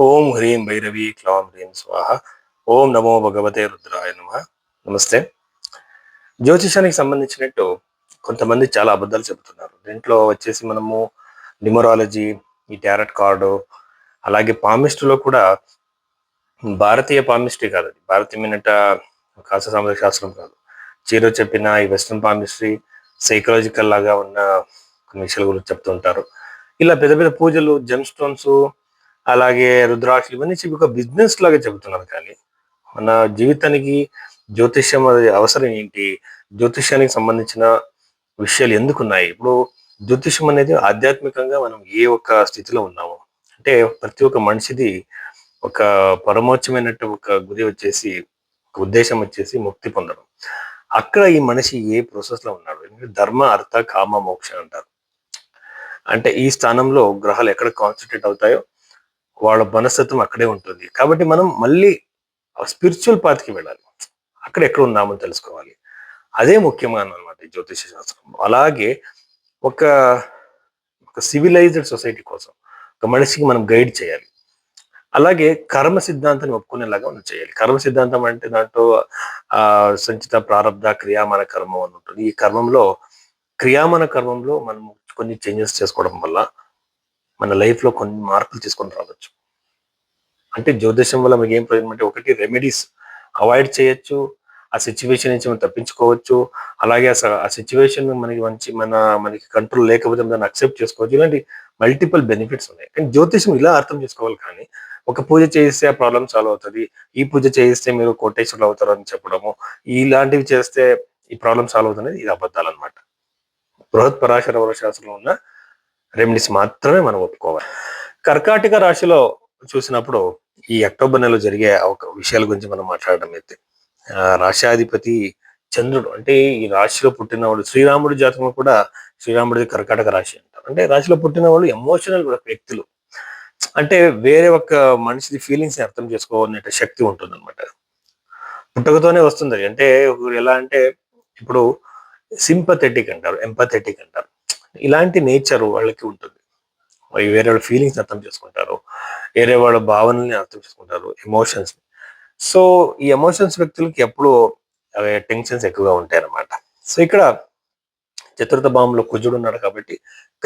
ఓం హ్రీం భైరవి క్లాం హ్రీం స్వాహ. ఓం నమో భగవతే రుద్రాయ నమ. నమస్తే. జ్యోతిషానికి సంబంధించినట్టు కొంతమంది చాలా అబద్ధాలు చెబుతున్నారు. దీంట్లో వచ్చేసి మనము న్యూమరాలజీ, ఈ టారట్ కార్డు, అలాగే పామిస్టులో కూడా భారతీయ పామిస్ట్రీ కాదు, అది భారతీయమైనట కాస్త సామాజిక శాస్త్రం కాదు. చీరో చెప్పిన ఈ వెస్ట్రన్ పామిస్ట్రీ సైకలాజికల్ లాగా ఉన్న కొన్ని విషయాల గురించి చెప్తూ ఉంటారు. ఇలా పెద్ద పెద్ద పూజలు, జెమ్ స్టోన్స్, అలాగే రుద్రాక్షలు ఇవన్నీ చెప్పి ఒక బిజినెస్ లాగా చెబుతున్నారు. కానీ మన జీవితానికి జ్యోతిష్యం అది అవసరం ఏంటి, జ్యోతిష్యానికి సంబంధించిన విషయాలు ఎందుకున్నాయి? ఇప్పుడు జ్యోతిష్యం అనేది ఆధ్యాత్మికంగా మనం ఏ ఒక్క స్థితిలో ఉన్నాము అంటే, ప్రతి ఒక్క మనిషిది ఒక పరమోచ్చమైనట్టు ఒక గురి వచ్చేసి, ఒక ఉద్దేశం వచ్చేసి ముక్తి పొందడం. అక్కడ ఈ మనిషి ఏ ప్రాసెస్ లో ఉన్నాడు? ఎందుకంటే ధర్మ, అర్థ, కామ, మోక్ష అంటారు. అంటే ఈ స్థానంలో గ్రహాలు ఎక్కడ కాన్సన్ట్రేట్ అవుతాయో వాళ్ళ మనస్తత్వం అక్కడే ఉంటుంది. కాబట్టి మనం మళ్ళీ స్పిరిచువల్ పాత్కి వెళ్ళాలి. అక్కడ ఎక్కడ ఉన్నామో తెలుసుకోవాలి. అదే ముఖ్యమైన అనమాట ఈ జ్యోతిష శాస్త్రం. అలాగే ఒక ఒక సివిలైజ్డ్ సొసైటీ కోసం ఒక మనిషికి మనం గైడ్ చేయాలి. అలాగే కర్మ సిద్ధాంతాన్ని ఒప్పుకునేలాగా మనం చేయాలి. కర్మ సిద్ధాంతం అంటే దాంట్లో సంచిత, ప్రారబ్ధ, క్రియామాన కర్మం అని ఉంటుంది. ఈ కర్మంలో, క్రియామాన కర్మంలో మనం కొన్ని చేంజెస్ చేసుకోవడం వల్ల మన లైఫ్ లో కొన్ని మార్పులు తీసుకొని రావచ్చు. అంటే జ్యోతిషం వల్ల మీకు ఏం ప్రయోజనం అంటే, ఒకటి రెమెడీస్ అవాయిడ్ చేయొచ్చు, ఆ సిచ్యువేషన్ నుంచి మనం తప్పించుకోవచ్చు. అలాగే ఆ సిచ్యువేషన్ మనకి కంట్రోల్ లేకపోతే దాన్ని అక్సెప్ట్ చేసుకోవచ్చు. ఇలాంటి మల్టిపుల్ బెనిఫిట్స్ ఉన్నాయి. కానీ జ్యోతిషం ఇలా అర్థం చేసుకోవాలి. కానీ ఒక పూజ చేస్తే ఆ ప్రాబ్లం సాల్వ్ అవుతుంది, ఈ పూజ చేస్తే మీరు కోటేశ్వరులు అవుతారు అని చెప్పడము, ఇలాంటివి చేస్తే ఈ ప్రాబ్లం సాల్వ్ అవుతుంది, ఇది అబద్ధాలు అనమాట. బృహత్ పరాశర శాస్త్రంలో ఉన్న రెమెడీస్ మాత్రమే మనం ఒప్పుకోవాలి. కర్కాటక రాశిలో చూసినప్పుడు ఈ అక్టోబర్ నెలలో జరిగే ఒక విషయాల గురించి మనం మాట్లాడడం అయితే, రాశాధిపతి చంద్రుడు. అంటే ఈ రాశిలో పుట్టినవాడు, శ్రీరాముడి జాతకంలో కూడా శ్రీరాముడిది కర్కాటక రాశి అంటారు. అంటే రాశిలో పుట్టిన వాళ్ళు ఎమోషనల్ వ్యక్తులు. అంటే వేరే ఒక మనిషిది ఫీలింగ్స్ ని అర్థం చేసుకోవాలనే శక్తి ఉంటుంది అనమాట. పుట్టకతోనే వస్తుంది. అంటే ఎలా అంటే, ఇప్పుడు సింపథెటిక్ అంటారు, ఎంపథెటిక్ అంటారు. ఇలాంటి నేచర్ వాళ్ళకి ఉంటుంది. వేరే వాళ్ళ ఫీలింగ్స్ అర్థం చేసుకుంటారు, వేరే వాళ్ళ భావనల్ని అర్థం చేసుకుంటారు, ఎమోషన్స్. సో ఈ ఎమోషన్స్ వ్యక్తులకి ఎప్పుడు టెన్షన్స్ ఎక్కువగా ఉంటాయి అన్నమాట. సో ఇక్కడ చతుర్థ భావంలో కుజుడు ఉన్నాడు కాబట్టి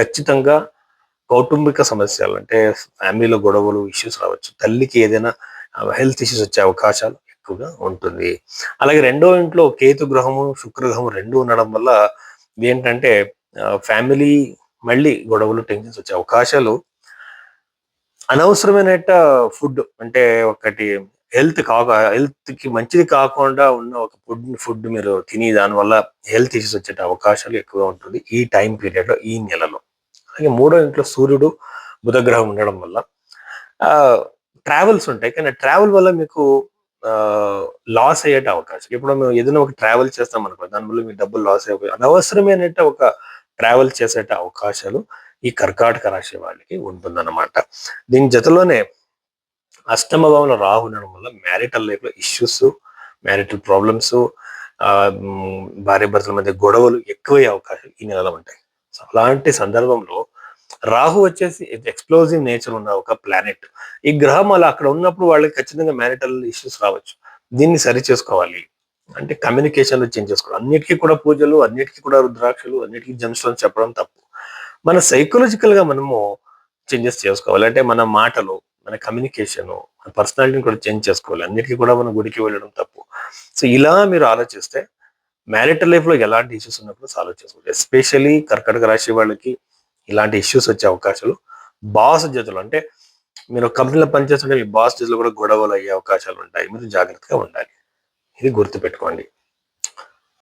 ఖచ్చితంగా కౌటుంబిక సమస్యలు, అంటే ఫ్యామిలీలో గొడవలు, ఇష్యూస్ రావచ్చు. తల్లికి ఏదైనా హెల్త్ ఇష్యూస్ వచ్చే అవకాశాలు ఎక్కువగా ఉంటుంది. అలాగే రెండో ఇంట్లో కేతు గ్రహము, శుక్రగ్రహము రెండు ఉండడం వల్ల ఏంటంటే ఫ్యామిలీ మళ్ళీ గొడవలు, టెన్షన్స్ వచ్చే అవకాశాలు. అనవసరమైన ఫుడ్ అంటే ఒకటి హెల్త్ కి మంచిది కాకుండా ఉన్న ఒక ఫుడ్ మీరు తిని దానివల్ల హెల్త్ ఇష్యూస్ వచ్చే అవకాశాలు ఎక్కువగా ఉంటుంది ఈ టైం పీరియడ్ లో, ఈ నెలలో. అలాగే మూడో ఇంట్లో సూర్యుడు, బుధగ్రహం ఉండడం వల్ల ట్రావెల్స్ ఉంటాయి. కానీ ట్రావెల్ వల్ల మీకు లాస్ అయ్యే అవకాశం. ఇప్పుడు మేము ఏదైనా ఒక ట్రావెల్ చేస్తాం అనుకో, దానివల్ల మీ డబ్బులు లాస్ అయ్యే అనవసరమైన ఒక ట్రావెల్ చేసే అవకాశాలు ఈ కర్కాటక రాశి వాళ్ళకి ఉంటుందన్నమాట. దీని జతలోనే అష్టమ భావంలో రాహు ఉండడం వల్ల మ్యారిటల్ లైఫ్ లో ఇష్యూస్, మ్యారిటల్ ప్రాబ్లమ్స్, భార్య భర్తల మధ్య గొడవలు ఎక్కువయ్యే అవకాశాలు ఈ నెలలో ఉంటాయి. సో అలాంటి సందర్భంలో రాహు వచ్చేసి ఎక్స్ప్లోజివ్ నేచర్ ఉన్న ఒక ప్లానెట్. ఈ గ్రహం అలా అక్కడ ఉన్నప్పుడు వాళ్ళకి ఖచ్చితంగా మ్యారిటల్ ఇష్యూస్ రావచ్చు. దీన్ని సరి చేసుకోవాలి అంటే కమ్యూనికేషన్ లో చేంజ్ చేసుకోవాలి. అన్నిటికీ కూడా పూజలు, అన్నిటికీ కూడా రుద్రాక్షలు, అన్నిటికీ జెమ్స్టోన్స్ చెప్పడం తప్పు. మన సైకలాజికల్ గా మనము చేంజెస్ చేసుకోవాలి. అంటే మన మాటలు, మన కమ్యూనికేషన్, మన పర్సనాలిటీని కూడా చేంజ్ చేసుకోవాలి. అన్నిటికీ కూడా మనం గుడికి వెళ్ళడం తప్పు. సో ఇలా మీరు ఆలోచిస్తే మ్యారిటల్ లైఫ్ లో ఎలాంటి ఇష్యూస్ ఉన్నప్పుడు సాల్వ్ చేసుకోవాలి. ఎస్పెషల్లీ కర్కటక రాశి వాళ్ళకి ఇలాంటి ఇష్యూస్ వచ్చే అవకాశాలు, బాస్ జతలు అంటే మీరు కంపెనీలో పనిచేస్తుంటే మీ బాస్ జతలు కూడా గొడవలు అయ్యే అవకాశాలు ఉంటాయి. మీరు జాగ్రత్తగా ఉండాలి. ఇది గుర్తుపెట్టుకోండి.